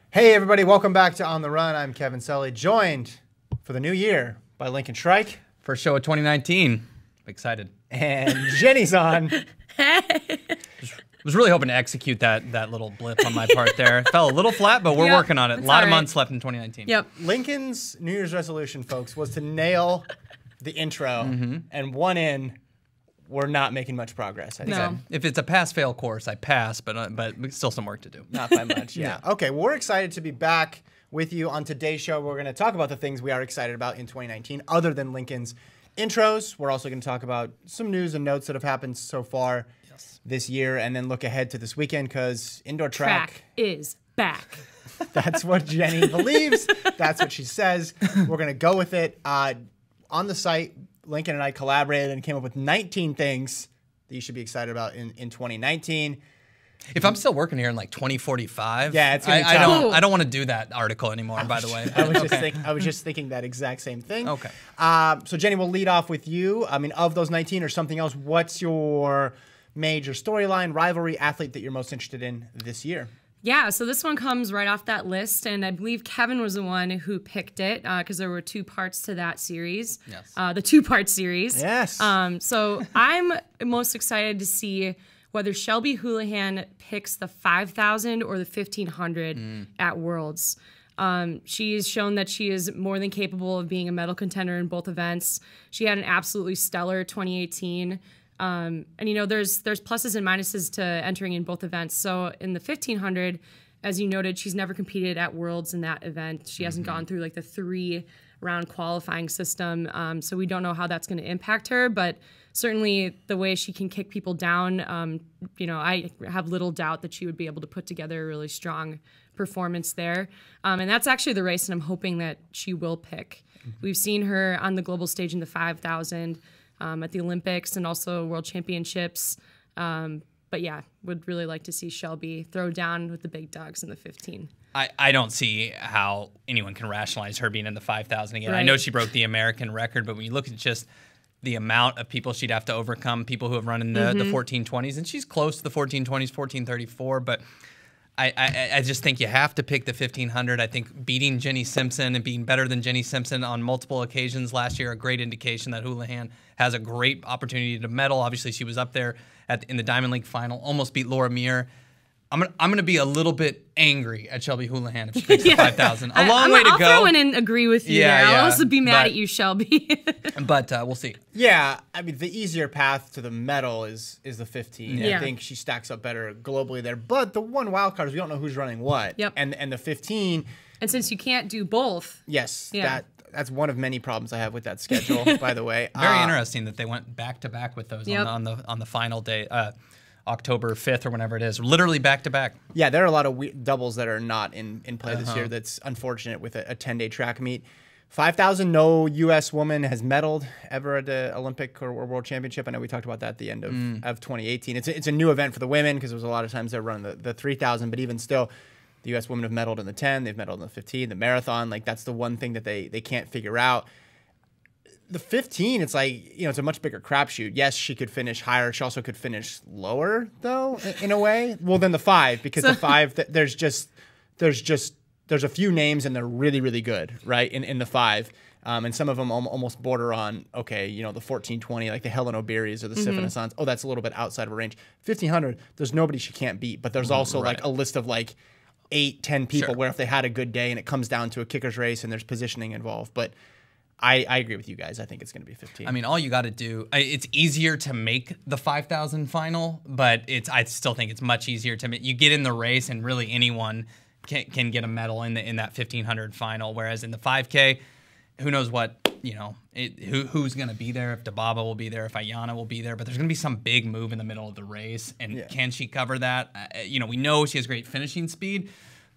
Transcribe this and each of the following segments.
Hey everybody, welcome back to On the Run. I'm Kevin Sully, joined for the new year by Lincoln Shrike. First show of 2019. I'm excited. And Jenny's on. Hey. Was really hoping to execute that little blip on my part there. It fell a little flat, but we're working on it. A lot of months left in 2019. Yep. Lincoln's New Year's resolution, folks, was to nail the intro, and one in, we're not making much progress. I think. No. If it's a pass-fail course, I pass, but still some work to do. Not by much, yeah. Okay, well, we're excited to be back with you on today's show. We're going to talk about the things we are excited about in 2019, other than Lincoln's intros. We're also going to talk about some news and notes that have happened so far this year, and then look ahead to this weekend, because indoor track is back. That's what Jenny believes. That's what she says. We're going to go with it. On the site, Lincoln and I collaborated and came up with 19 things that you should be excited about in 2019. If I'm still working here in like 2045, yeah, it's gonna be tough. I don't want to do that article anymore, by the way. I was just thinking that exact same thing. Okay. So Jenny, we'll lead off with you. I mean, of those 19 or something else, what's your major storyline, rivalry, athlete that you're most interested in this year? Yeah, so this one comes right off that list, and I believe Kevin was the one who picked it because there were two parts to that series. Yes. The two-part series. Yes. So I'm most excited to see whether Shelby Houlihan picks the 5,000 or the 1,500 at Worlds. She's shown that she is more than capable of being a medal contender in both events. She had an absolutely stellar 2018. And you know, there's pluses and minuses to entering in both events. So in the 1,500, as you noted, she's never competed at Worlds in that event. She hasn't gone through like the 3-round qualifying system. So we don't know how that's going to impact her, but certainly the way she can kick people down, you know, I have little doubt that she would be able to put together a really strong performance there. And that's actually the race, and I'm hoping that she will pick. We've seen her on the global stage in the 5,000. At the Olympics and also World Championships. But yeah, would really like to see Shelby throw down with the big dogs in the 15. I don't see how anyone can rationalize her being in the 5,000 again. Right. I know she broke the American record, but when you look at just the amount of people she'd have to overcome, people who have run in the 1420s, and she's close to the 1420s, 1434, but I just think you have to pick the 1,500. I think beating Jenny Simpson and being better than Jenny Simpson on multiple occasions last year, a great indication that Houlihan has a great opportunity to medal. Obviously, she was up there in the Diamond League final, almost beat Laura Muir. I'm gonna be a little bit angry at Shelby Houlihan if she picks the 5,000. A long way to go. I'll throw in and agree with you there. I'll also be mad at you, Shelby. But we'll see. Yeah, I mean, the easier path to the medal is the 15. Yeah. I think she stacks up better globally there. But the one wild card is we don't know who's running what. Yep. And the 15. And since you can't do both. Yes, Yeah. that's one of many problems I have with that schedule, by the way. Very interesting that they went back to back with those Yep. on the final day. October 5th or whenever it is, literally back to back. Yeah, there are a lot of doubles that are not in play this year. That's unfortunate with a 10-day track meet. 5,000, no U.S. woman has medaled ever at the Olympic or World Championship. I know we talked about that at the end of 2018. It's a new event for the women because there was a lot of times they're running the 3,000, but even still, the U.S. women have medaled in the 10, they've medaled in the 15, the marathon. Like, that's the one thing that they can't figure out. The 15, it's like, you know, it's a much bigger crapshoot. Yes, she could finish higher. She also could finish lower, though, in a way. Well, than the 5, because the 5, there's a few names and they're really, really good, right? In the 5, and some of them almost border on, okay, you know, the 1420, like the Helen O'Bearys or the Sifan Hassans. Oh, that's a little bit outside of her range. 1500, there's nobody she can't beat, but there's also like a list of like 8, 10 people where if they had a good day and it comes down to a kicker's race and there's positioning involved, but. I agree with you guys. I think it's going to be 15. I mean, all you got to do, it's easier to make the 5,000 final, but I still think it's much easier to make. You get in the race and really anyone can get a medal in that 1,500 final, whereas in the 5K, who knows what, you know, who's going to be there, if Dababa will be there, if Ayana will be there, but there's going to be some big move in the middle of the race, and can she cover that? You know, we know she has great finishing speed,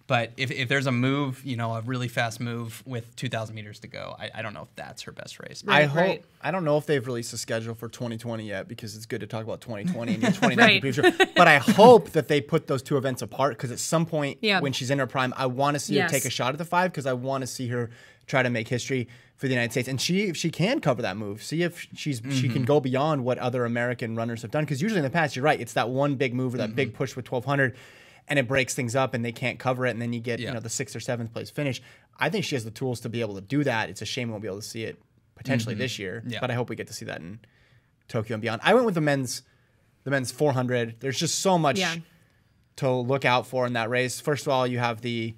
but if there's a move, you know, a really fast move with 2,000 meters to go, I don't know if that's her best race. I don't know if they've released a schedule for 2020 yet, because it's good to talk about 2020 and 2019. But I hope that they put those two events apart, because at some point when she's in her prime, I want to see her take a shot at the 5, because I want to see her try to make history for the United States. And if she can cover that move, see if she can go beyond what other American runners have done. Because usually in the past, you're right, it's that one big move or that big push with 1,200. and it breaks things up and they can't cover it, and then you get the 6th or 7th place finish. I think she has the tools to be able to do that. It's a shame we won't be able to see it potentially this year, but I hope we get to see that in Tokyo and beyond. I went with the men's 400. There's just so much to look out for in that race. First of all, you have the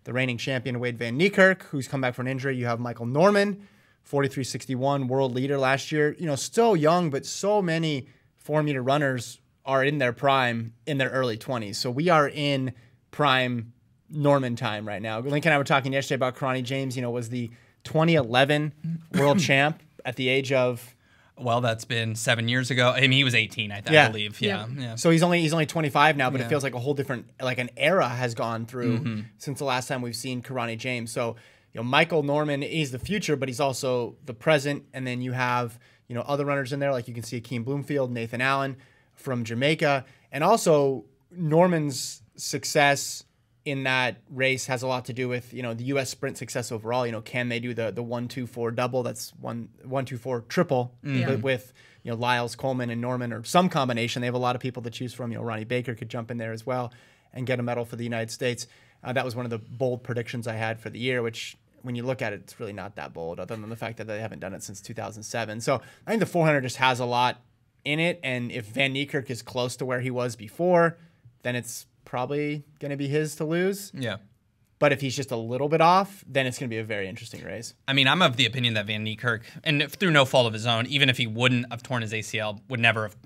reigning champion Wade van Niekerk, who's come back from an injury. You have Michael Norman, 43.61, world leader last year. Still young, but so many 4-meter runners are in their prime in their early 20s. So we are in prime Norman time right now. Lincoln and I were talking yesterday about Karani James, was the 2011 world champ at the age of... Well, that's been 7 years ago. I mean, he was 18, I believe. Yeah. So he's only 25 now, but it feels like a whole different, like an era has gone through since the last time we've seen Karani James. So, Michael Norman is the future, but he's also the present. And then you have, other runners in there, like you can see Akeem Bloomfield, Nathan Allen from Jamaica. And also Norman's success in that race has a lot to do with, the U.S. sprint success overall. Can they do the 1-2-4 double? That's 1-2-4 triple with, Lyles, Coleman, and Norman, or some combination. They have a lot of people to choose from. Ronnie Baker could jump in there as well and get a medal for the United States. That was one of the bold predictions I had for the year, which when you look at it, it's really not that bold, other than the fact that they haven't done it since 2007. So I think the 400 just has a lot in it. And if Van Niekerk is close to where he was before, then it's probably going to be his to lose. Yeah. But if he's just a little bit off, then it's going to be a very interesting race. I mean, I'm of the opinion that Van Niekerk, and through no fault of his own, even if he wouldn't have torn his ACL, would never have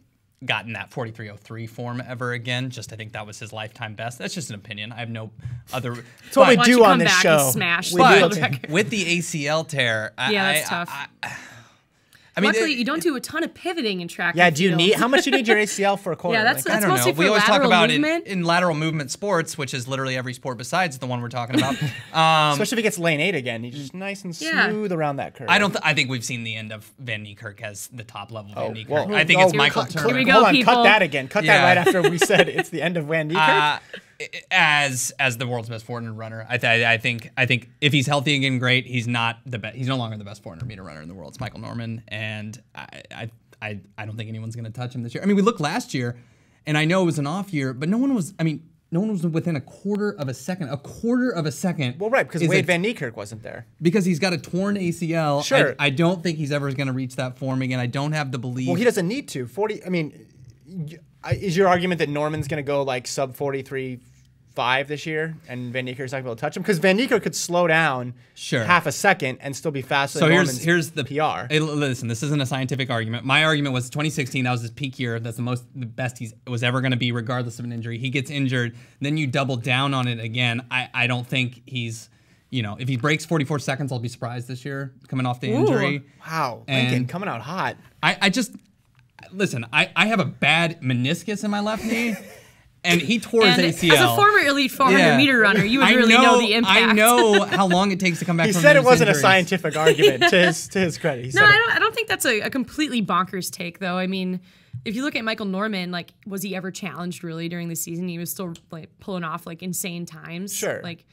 gotten that 43.03 form ever again. Just I think that was his lifetime best. That's just an opinion. I have no other... It's what we do on this show. But with the ACL tear... that's tough. I mean, luckily, you don't do a ton of pivoting in track. Yeah, how much do you need your ACL for a quarter? Yeah, that's mostly for we always talk about movement. it in lateral movement sports, which is literally every sport besides the one we're talking about. Especially if he gets lane 8 again. He's just nice and smooth around that curve. I think we've seen the end of Van Niekerk as the top level Van Niekerk. I think it's Michael Turner. Here we go, Hold on, people. cut that again. Cut that right after we said it's the end of Van Niekerk. As the world's best 400 runner, I think if he's healthy again, great. He's not the best. He's no longer the best 400 meter runner in the world. It's Michael Norman, and I don't think anyone's going to touch him this year. I mean, we looked last year, and I know it was an off year, but no one was. I mean, no one was within a quarter of a second. A quarter of a second. Well, right, because Wade Van Niekerk wasn't there. Because he's got a torn ACL. Sure. I don't think he's ever going to reach that form again. I don't have the belief. Well, he doesn't need to. 40. I mean, is your argument that Norman's going to go like sub 43.5 this year, and Van Niekerk's not going to be able to touch him? Because Van Niekerk could slow down half a second and still be faster than Norman's here's the PR. Hey, listen, this isn't a scientific argument. My argument was 2016. That was his peak year. That's the best he was ever going to be, regardless of an injury. He gets injured, then you double down on it again. I don't think he's. If he breaks 44 seconds, I'll be surprised this year coming off the injury. Wow, Lincoln coming out hot. I just listen. I have a bad meniscus in my left knee. And he tore his ACL. As a former elite 400 meter runner, you would really know the impact. I know how long it takes to come back. He from said it wasn't injuries. A scientific argument. To his credit, I don't think that's a completely bonkers take, though. I mean, if you look at Michael Norman, like, was he ever challenged really during the season? He was still like pulling off like insane times. Sure. Like,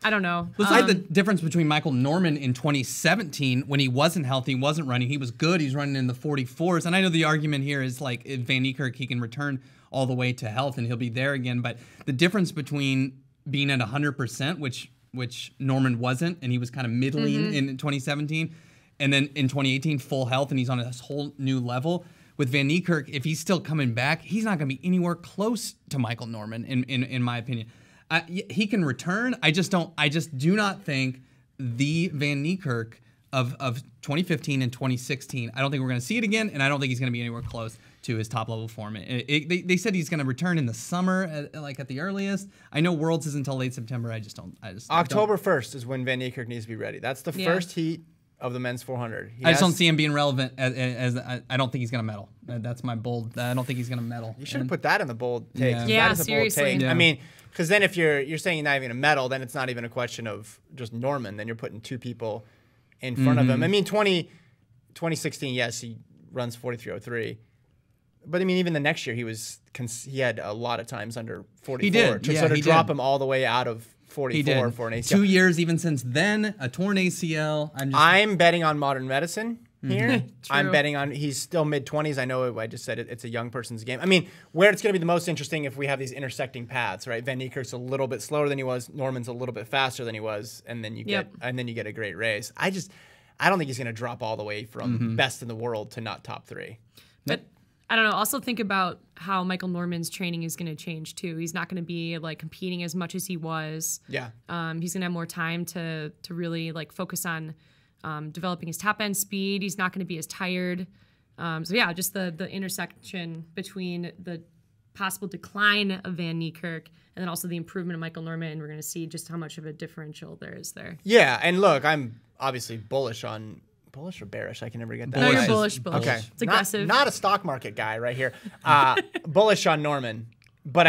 I don't know. Let's look at the difference between Michael Norman in 2017 when he wasn't healthy, wasn't running. He was good. He's running in the 44s. And I know the argument here is like if Van Niekerk, he can return all the way to health and he'll be there again. But the difference between being at 100%, which Norman wasn't, and he was kind of middling in 2017, and then in 2018, full health, and he's on a whole new level. With Van Niekerk, if he's still coming back, he's not going to be anywhere close to Michael Norman, in my opinion. He can return. I just do not think the Van Niekerk of 2015 and 2016. I don't think we're going to see it again, and I don't think he's going to be anywhere close to his top level form. They said he's going to return in the summer, at the earliest. I know Worlds is until late September. October 1st is when Van Niekerk needs to be ready. That's the first heat of the men's 400. I just don't see him being relevant. As I don't think he's going to medal. That's my bold. I don't think he's going to medal. You should have put that in the bold take. Yeah, seriously. Yeah. I mean, because then if you're saying you're not even a medal, then it's not even a question of just Norman. Then you're putting two people in front of him. I mean, 2016, yes, he runs 43.03. But I mean, even the next year, he had a lot of times under 44. He did. To sort of drop him all the way out of 44 for an ACL. 2 years even since then, a torn ACL. I'm betting on modern medicine here. I'm betting on he's still mid-20s. I know I just said it's a young person's game. I mean, where it's going to be the most interesting if we have these intersecting paths, right? Van Niekerk's a little bit slower than he was. Norman's a little bit faster than he was, and then you get a great race. I don't think he's going to drop all the way from best in the world to not top 3. But I don't know. Also think about how Michael Norman's training is going to change too. He's not going to be like competing as much as he was. Yeah. He's going to have more time to really like focus on developing his top end speed. He's not going to be as tired. So yeah, just the intersection between the possible decline of Van Niekerk and then also the improvement of Michael Norman. We're going to see just how much of a differential there is there. Yeah, and look, I'm obviously bullish or bearish? I can never get that. No, right. you're bullish. Okay. It's aggressive. Not a stock market guy right here. Bullish on Norman, but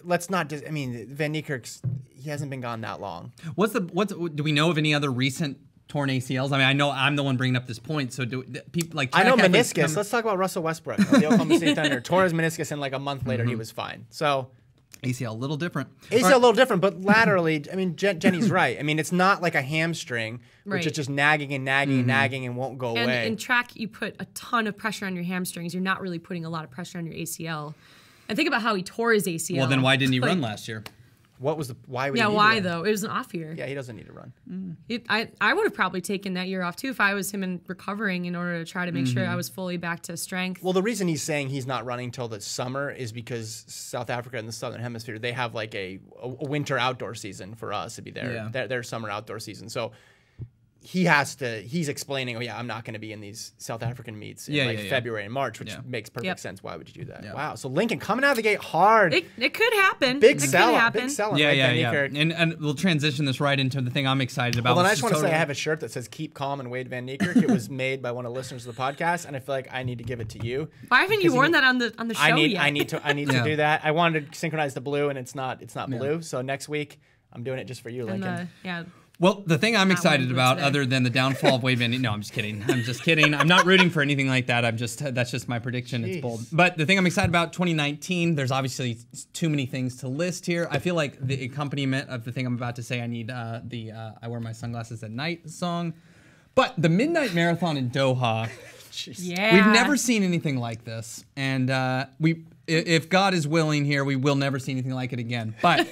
let's not just. I mean, Van Niekerk's he hasn't been gone that long. Do we know of any other recent torn ACLs? I mean, I know I'm the one bringing up this point. So do people like? I know meniscus. Let's talk about Russell Westbrook of the Oklahoma City Thunder. Tore his meniscus, and like a month later he was fine. So. ACL a little different. ACL a little different, but laterally, I mean, Jenny's right. I mean, it's not like a hamstring, which is just nagging and nagging and nagging and won't go away. In track, you put a ton of pressure on your hamstrings. You're not really putting a lot of pressure on your ACL. And think about how he tore his ACL. Well, then why didn't he run last year? Why would he Yeah, need why to run? though? It was an off year. Yeah, he doesn't need to run. I would have probably taken that year off too if I was him and recovering in order to try to make sure I was fully back to strength. Well, the reason he's saying he's not running till the summer is because South Africa and the Southern Hemisphere, they have like a winter outdoor season for us to be there. Yeah. Their summer outdoor season. So he's explaining, I'm not going to be in these South African meets in February and March, which makes perfect sense. Why would you do that? Wow. So Lincoln coming out of the gate hard. It could happen. Big sell. And we'll transition this right into the thing I'm excited about. Well, then I just want to say I have a shirt that says "Keep Calm" and Wade Van Niekerk. It was made by one of the listeners of the podcast, and I feel like I need to give it to you. Why haven't you worn that on the show yet? I need to do that. I wanted to synchronize the blue, and it's not blue. So next week I'm doing it just for you, Lincoln. Well, the thing I'm excited about, other than the downfall of Wade Van Niekerk, no, I'm just kidding. I'm not rooting for anything like that. That's just my prediction. Jeez. It's bold. But the thing I'm excited about, 2019. There's obviously too many things to list here. I feel like the accompaniment of the thing I'm about to say, I need the "I Wear My Sunglasses at Night" song. But the Midnight Marathon in Doha. We've never seen anything like this, and if God is willing here, we will never see anything like it again. But.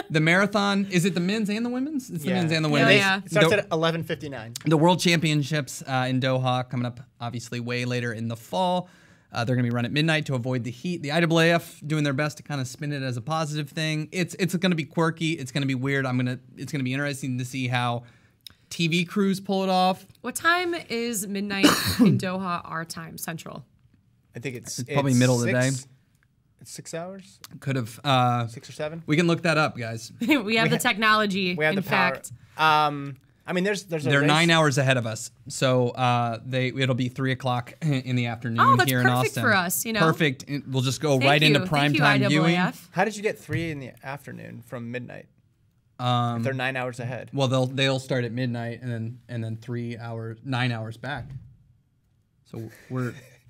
The marathon, is it the men's and the women's? It's the men's and the women's. It starts at 11:59. The World Championships in Doha coming up obviously way later in the fall. They're going to be run at midnight to avoid the heat. The IAAF doing their best to kind of spin it as a positive thing. It's going to be quirky. It's going to be weird. It's going to be interesting to see how TV crews pull it off. What time is midnight in Doha our time, Central? I think it's probably middle of the day. It's 6 hours? Could have 6 or 7. We can look that up, guys. we have the technology. We have the power. Fact. I mean, they're 9 hours ahead of us, so it'll be 3 o'clock in the afternoon here in Austin. Perfect for us. Perfect. We'll just go right into prime time viewing. How did you get 3 in the afternoon from midnight? If they're 9 hours ahead. Well, they'll start at midnight and then 9 hours back.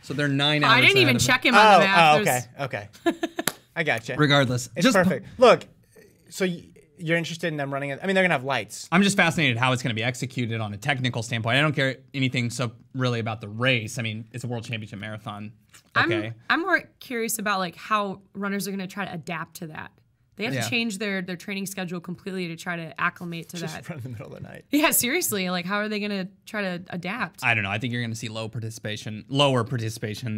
So they're 9 hours. I didn't even check him on the math. Okay. I gotcha. Regardless, it's just perfect. Look, so you're interested in them running it? I mean, they're gonna have lights. I'm just fascinated how it's gonna be executed on a technical standpoint. I don't care anything really about the race. I mean, it's a World Championship marathon. Okay. I'm more curious about like how runners are gonna try to adapt to that. They have to change their training schedule completely to try to acclimate to that. Just run in the middle of the night. Yeah, seriously. Like, how are they going to try to adapt? I don't know. I think you're going to see lower participation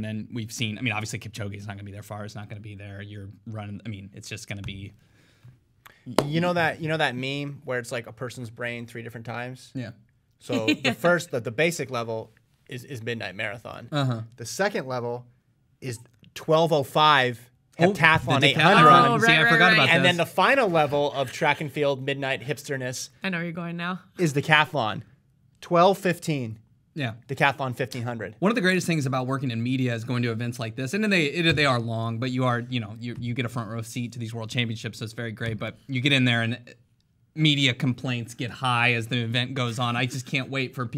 than we've seen. I mean, obviously Kipchoge is not going to be there. Farah is not going to be there. You're running. I mean, it's just going to be. You know that meme where it's like a person's brain 3 different times. Yeah. So the basic level is midnight marathon. The second level is 12:05. Heptathlon 800. I forgot about and this. then the final level of track and field midnight hipsterness. I know where you're going now. Is decathlon, 12:15. Yeah, Decathlon 1500. One of the greatest things about working in media is going to events like this, and then they are long, but you get a front row seat to these World Championships, so it's very great. But you get in there and media complaints get high as the event goes on. I just can't wait for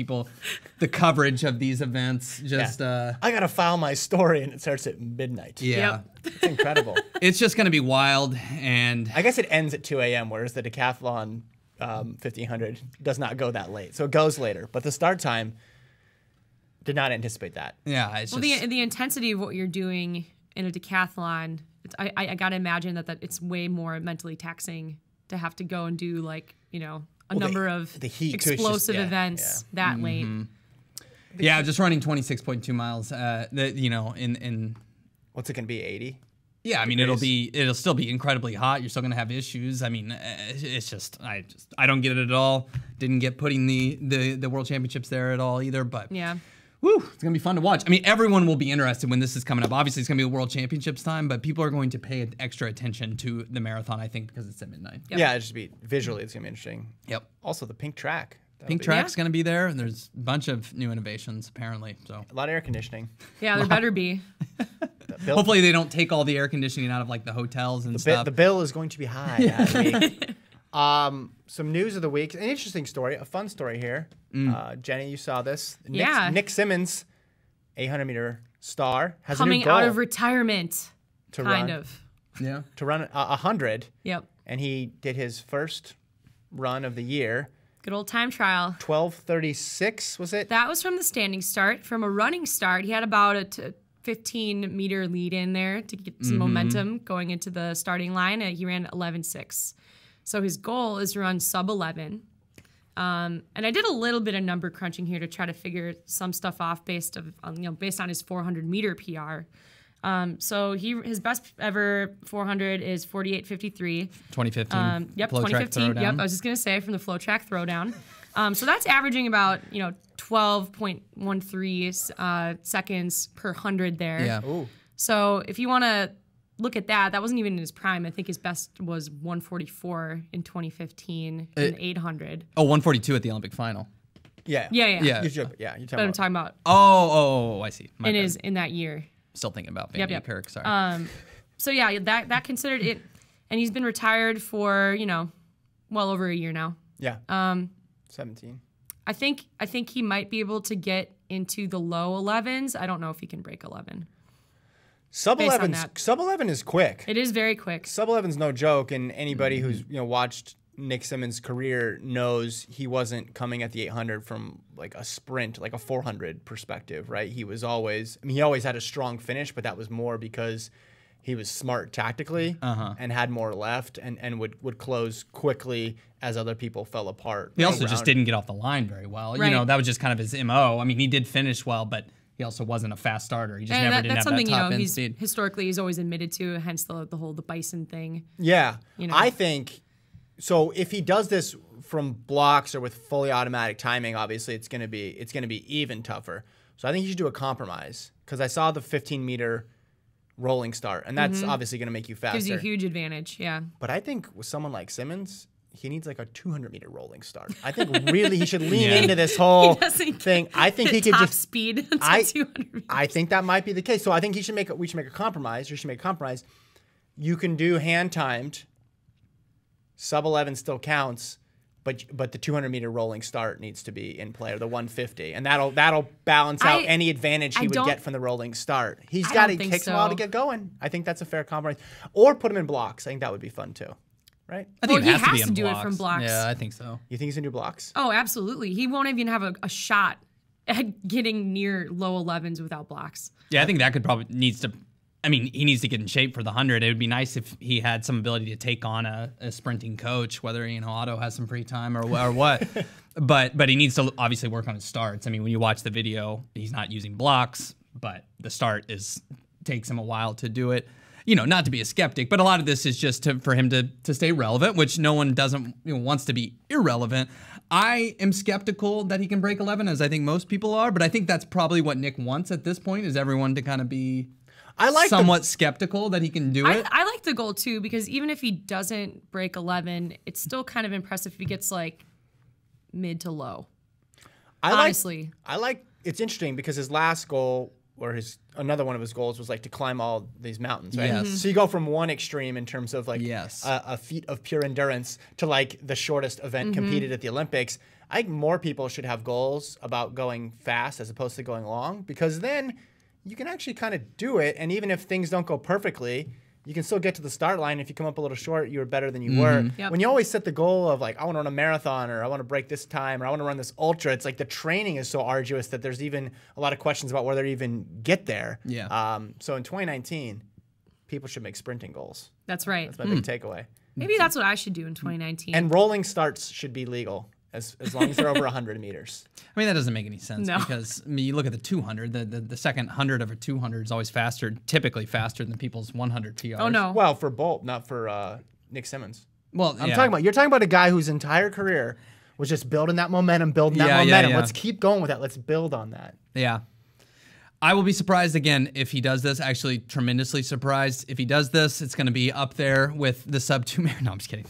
the coverage of these events. I gotta file my story, and it starts at midnight. Yeah, it's incredible. It's just gonna be wild, and I guess it ends at 2 a.m., whereas the decathlon 1500 does not go that late, so it goes later. But the start time, Did not anticipate that. Yeah, it's Well, just the intensity of what you're doing in a decathlon, I got to imagine that it's way more mentally taxing to have to go and do like, you know, a number of the heat too, it's just- explosive yeah, events that late. yeah, just running 26.2 miles. You know, in What's it going to be, 80? yeah, I mean it'll still be incredibly hot. You're still gonna have issues. I mean, it's just I don't get it at all. Didn't get putting the World Championships there at all either. But Yeah. woo, it's gonna be fun to watch. I mean, everyone will be interested when this is coming up. Obviously, it's gonna be a World Championships time, but people are going to pay extra attention to the marathon, I think, because it's at midnight. Yep. Yeah, it just be visually, it's going to be interesting. Yep. Also, the pink track. That'll Pink be- track's gonna be there, and there's a bunch of new innovations apparently. So A lot of air conditioning. Yeah, there better be. hopefully they don't take all the air conditioning out of like the hotels and stuff. The bill is going to be high that week. Some news of the week. An interesting story, a fun story here. Jenny, you saw this. Yeah. Nick Symmonds, 800-meter star, has a Coming new goal out of retirement, to kind run. of. Yeah. to run 100, Yep. and he did his first run of the year. Good old time trial. 12:36 was it? That was from the standing start. From a running start, he had about a 15-meter lead in there to get some momentum going into the starting line. He ran 11:6. So his goal is to run sub 11. And I did a little bit of number crunching here to try to figure some stuff off based on his 400-meter PR. So his best ever 400 is 48:53. 2015. Yep, FloTrack 2015. throwdown. Yep, I was just gonna say from the FloTrack throwdown. So that's averaging about 12.13 seconds per 100 there. Yeah. Ooh. So if you want to look at that, that wasn't even in his prime. I think his best was 144 in 2015 in 800. Oh, 142 at the Olympic final. Yeah. Yeah. Yeah. You're talking But I'm about. talking about Oh, I see. My bad. in that year. Still thinking about Van Yep. Kirk. Sorry. So yeah, that considered it, and he's been retired for well over a year now. Yeah. 17. I think he might be able to get into the low 11s. I don't know if he can break 11. Sub Based on 11. that. Sub 11 is quick. It is very quick. Sub 11's no joke, and anybody who's watched Nick Symmonds' career knows he wasn't coming at the 800 from like a sprint, like a 400 perspective, right? He was always, he always had a strong finish, but that was more because he was smart tactically and had more left and would close quickly as other people fell apart. He also just didn't get off the line very well. Right. That was just kind of his MO. I mean, he did finish well, but he also wasn't a fast starter. He just never didn't that's have something that top end he's speed. historically he's always admitted to. Hence the bison thing. Yeah. You know. I think so if he does this from blocks or with fully automatic timing, obviously it's going to be even tougher. So I think he should do a compromise because I saw the 15-meter rolling start, and that's obviously going to make you faster. Gives you a huge advantage. Yeah. But I think with someone like Symmonds, he needs like a 200-meter rolling start. I think really he should lean into this whole thing. I think he could top just speed until 200 meters. I think that might be the case. So I think we should make a compromise. You should make a compromise. You can do hand timed. Sub 11 still counts, but the 200-meter rolling start needs to be in play, or the 150, and that'll balance out any advantage he would get from the rolling start. He's got to take a while to get going. I think that's a fair compromise. Or put him in blocks. I think that would be fun too. Right? I think Well, it he has to be has in to do it blocks. from blocks. Yeah, I think so. You think he's gonna do blocks? Oh, absolutely. He won't even have a shot at getting near low 11s without blocks. Yeah, I think that he needs to get in shape for the 100. It would be nice if he had some ability to take on a sprinting coach, whether Otto has some free time or what. but he needs to obviously work on his starts. I mean, when you watch the video, he's not using blocks, but the start takes him a while to do it. Not to be a skeptic, but a lot of this is just for him to stay relevant, which no one wants to be irrelevant. I am skeptical that he can break 11, as I think most people are, but I think that's probably what Nick wants at this point, is everyone to kind of be somewhat skeptical that he can do it. I like the goal too, because even if he doesn't break 11, it's still kind of impressive if he gets like mid to low. Honestly. It's interesting because his last goal, or another one of his goals, was like to climb all these mountains, right? Yes. So you go from one extreme in terms of like Yes. a feat of pure endurance to like the shortest event competed at the Olympics. I think more people should have goals about going fast as opposed to going long, because then you can actually kind of do it, and even if things don't go perfectly, you can still get to the start line. If you come up a little short, you were better than you were. Yep. When you always set the goal of like, I want to run a marathon, or I want to break this time, or I want to run this ultra, it's like the training is so arduous that there's even a lot of questions about whether to even get there. Yeah. So in 2019, people should make sprinting goals. That's right. That's my big takeaway. Maybe that's what I should do in 2019. And rolling starts should be legal as long as they're over 100 meters. I mean, that doesn't make any sense No. because I mean, you look at the 200. The second 100 of a 200 is always faster, typically faster than people's 100 PRs. Oh no. Well, for Bolt, not for Nick Symmonds. Well, You're talking about a guy whose entire career was just building that momentum. Yeah. Let's keep going with that. Let's build on that. Yeah. I will be surprised again if he does this. Actually, tremendously surprised if he does this. It's going to be up there with the sub 2 minute. No, I'm just kidding.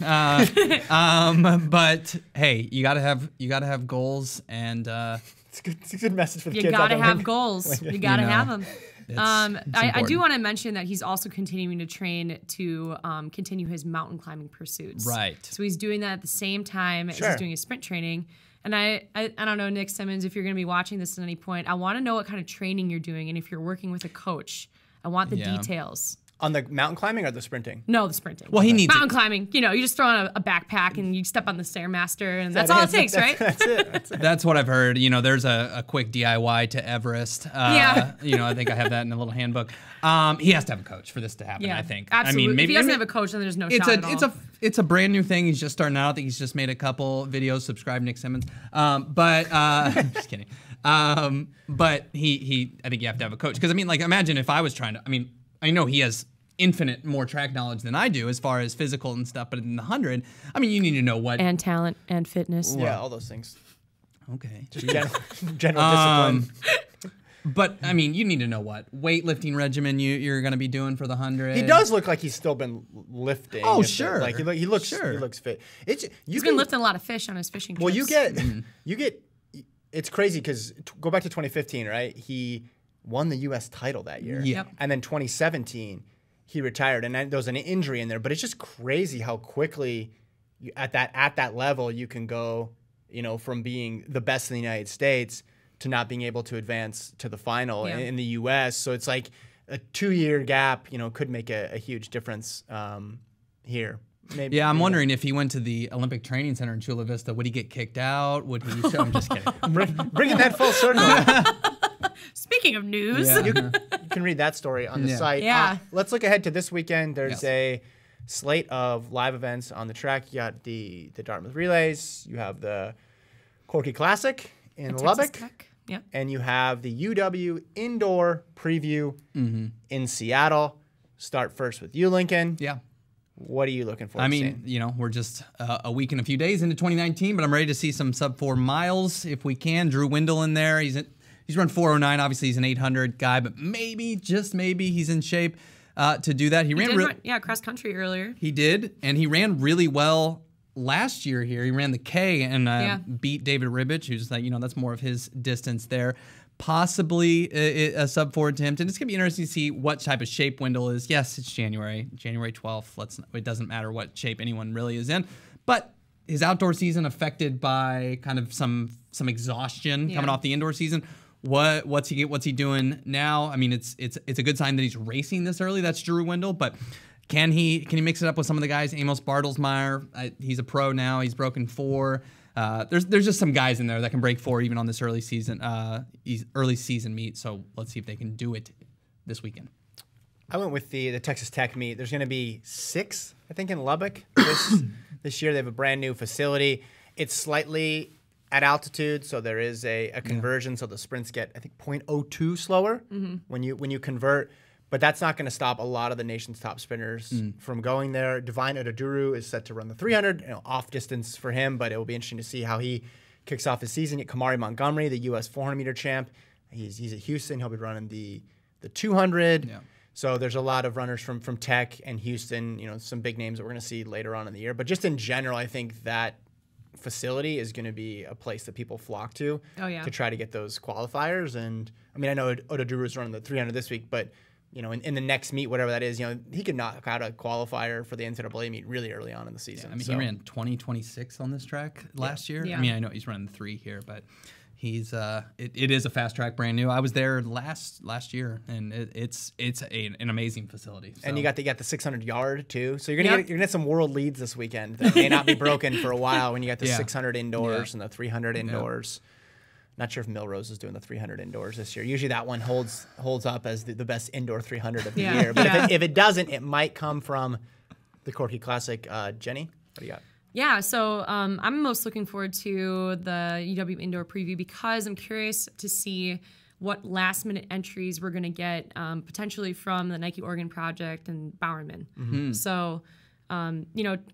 But hey, you gotta have goals, and It's a good message for the You kids. gotta out there. have goals. You gotta have them. it's I do important. want to mention that he's also continuing to train to continue his mountain climbing pursuits. Right. So he's doing that at the same time as Sure. he's doing his sprint training. And I don't know, Nick Symmonds, if you're going to be watching this at any point, I want to know what kind of training you're doing, and if you're working with a coach, I want the Yeah. details. On the mountain climbing or the sprinting? No, the sprinting. Well, he needs mountain it. climbing. You know, you just throw on a backpack and you step on the Stairmaster, and that's all it takes, right? That's it. That's what I've heard. You know, there's a quick DIY to Everest. Yeah. You know, I think I have that in a little handbook. He has to have a coach for this to happen. Yeah, I think. absolutely. I mean, maybe if he doesn't have a coach, then there's no shot at all. It's a brand new thing. He's just starting out. I think he's just made a couple videos. Subscribe, Nick Symmonds. Just kidding. But he I think you have to have a coach, because I mean, like, imagine if I was trying to. I mean, I know he has infinite more track knowledge than I do as far as physical and stuff, but in the 100, I mean, you need to know what. And talent and fitness. Yeah, all those things. Okay. Just general discipline. But I mean, you need to know what weightlifting regimen you're going to be doing for the 100. He does look like he's still been lifting. Oh, It's sure. Like he looks Sure. he looks fit. He's been lifting a lot of fish on his fishing trips. Well, you get. It's crazy because go back to 2015, right? He won the U.S. title that year. Yeah. Yep. And then 2017, he retired, and then there was an injury in there. But it's just crazy how quickly at that level you can go, you know, from being the best in the United States to not being able to advance to the final in the U.S. So it's like a 2-year gap, you know, could make a huge difference here. Maybe, Yeah, I'm wondering if he went to the Olympic Training Center in Chula Vista, would he get kicked out? Would he? I'm just kidding. bringing that full circle. Speaking of news, Yeah. You can read that story on the site. Yeah. Let's look ahead to this weekend. There's Yes. a slate of live events on the track. You got the Dartmouth Relays. You have the Corky Classic in Texas Lubbock. Tech. Yep. And you have the UW Indoor Preview in Seattle. Start first with you, Lincoln. Yeah. What are you looking for? I mean, you know, we're just a week and a few days into 2019, but I'm ready to see some sub 4 miles if we can. Drew Windle in there. He's run 4:09. Obviously, he's an 800 guy, but maybe, just maybe, he's in shape to do that. He ran cross country earlier. He did, and he ran really well last year here. He ran the K and beat David Ribich, who's like, you know, that's more of his distance there. Possibly a sub 4 attempt, and it's gonna be interesting to see what type of shape Windle is. Yes, it's January 12th. It doesn't matter what shape anyone really is in, but his outdoor season affected by kind of some exhaustion coming off the indoor season. What's he doing now? I mean, it's a good sign that he's racing this early. That's Drew Windle, but can he mix it up with some of the guys? Amos Bartelsmeyer, he's a pro now. He's broken 4. There's just some guys in there that can break 4 even on this early season meet. So let's see if they can do it this weekend. I went with the Texas Tech meet. There's going to be 6, I think, in Lubbock this year. They have a brand new facility. It's slightly at altitude, so there is a conversion. So the sprints get, I think, 0.02 slower when you convert. But that's not going to stop a lot of the nation's top sprinters from going there. Divine Odaduru is set to run the 300, off distance for him, but it will be interesting to see how he kicks off his season. Get Kamari Montgomery, the U.S. 400-meter champ. He's at Houston. He'll be running the 200. Yeah. So there's a lot of runners from Tech and Houston, some big names that we're going to see later on in the year. But just in general, I think that facility is going to be a place that people flock to to try to get those qualifiers. And, I mean, I know Odaduru is running the 300 this week, but in the next meet, whatever that is, he could knock out a qualifier for the NCAA meet really early on in the season. Yeah, I mean, he ran 20:26 on this track last year. Yeah. I mean, I know he's running the 3 here, but He's it is a fast track, brand new. I was there last year, and it's an amazing facility. So. And you got the 600 yard too, so you're gonna get some world leads this weekend that may not be broken for a while. When you got the 600 indoors and the 300 indoors. Not sure if Milrose is doing the 300 indoors this year. Usually that one holds up as the best indoor 300 of the year. But if it doesn't, it might come from the Corky Classic. Jenny, what do you got? Yeah, so I'm most looking forward to the UW Indoor Preview because I'm curious to see what last-minute entries we're going to get potentially from the Nike Oregon Project and Bowerman. Mm-hmm. So,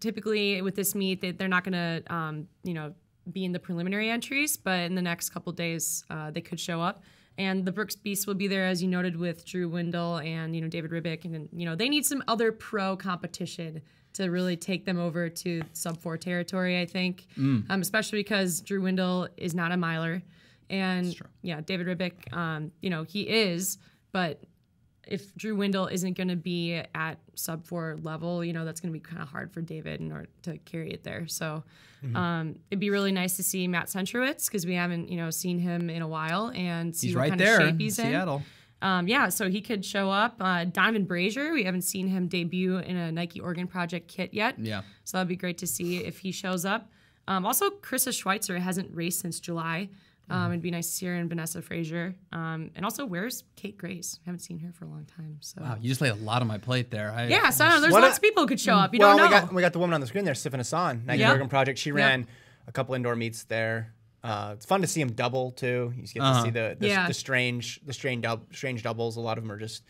typically with this meet, they're not going to, be in the preliminary entries, but in the next couple days, they could show up. And the Brooks Beast will be there, as you noted, with Drew Windle and, David Ribick. And, they need some other pro competition to really take them over to sub-4 territory, I think, especially because Drew Windle is not a miler. And, David Ribick, he is, but if Drew Windle isn't going to be at sub-4 level, that's going to be kind of hard for David in order to carry it there. So it'd be really nice to see Matt Centrowitz because we haven't, seen him in a while and see what kind of shape he's in. Seattle. So he could show up. Donovan Brazier, we haven't seen him debut in a Nike Oregon Project kit yet. Yeah. So that'd be great to see if he shows up. Also, Krista Schweitzer hasn't raced since July. It'd be nice to see her and Vanessa Frazier. And also, where's Kate Grace? I haven't seen her for a long time. So wow, you just laid a lot on my plate there. So I don't know, there's lots of people who could show up. You don't know. We got the woman on the screen there, Sifan Hassan, Nike Oregon Project. She ran a couple indoor meets there. It's fun to see him double too. You get to see the strange doubles. A lot of them are just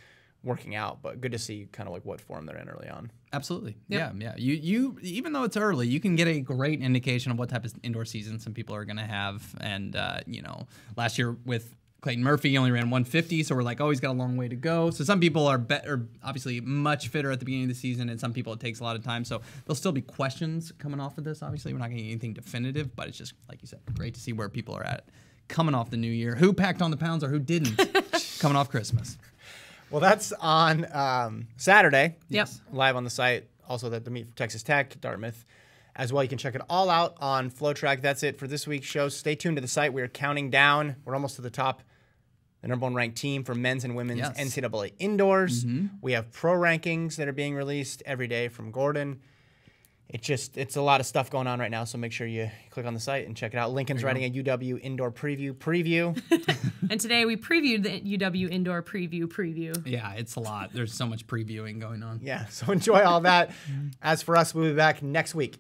working out, but good to see kind of like what form they're in early on. Absolutely. Yep. Yeah. You even though it's early, you can get a great indication of what type of indoor season some people are going to have. And last year with Clayton Murphy, he only ran 150, so we're like, he's got a long way to go. So some people are obviously much fitter at the beginning of the season, and some people it takes a lot of time. So there'll still be questions coming off of this. Obviously, we're not getting anything definitive, but it's just, like you said, great to see where people are at coming off the new year. Who packed on the pounds or who didn't coming off Christmas. Well, that's on Saturday. Yep. Live on the site. Also, the meet for Texas Tech, Dartmouth as well. You can check it all out on FloTrack. That's it for this week's show. Stay tuned to the site. We are counting down. We're almost to the top. The number 1 ranked team for men's and women's NCAA indoors. We have pro rankings that are being released every day from Gordon. It's a lot of stuff going on right now, so make sure you click on the site and check it out. Lincoln's writing a UW Indoor Preview. And today we previewed the UW Indoor Preview. Yeah, it's a lot. There's so much previewing going on. Yeah, so enjoy all that. As for us, we'll be back next week.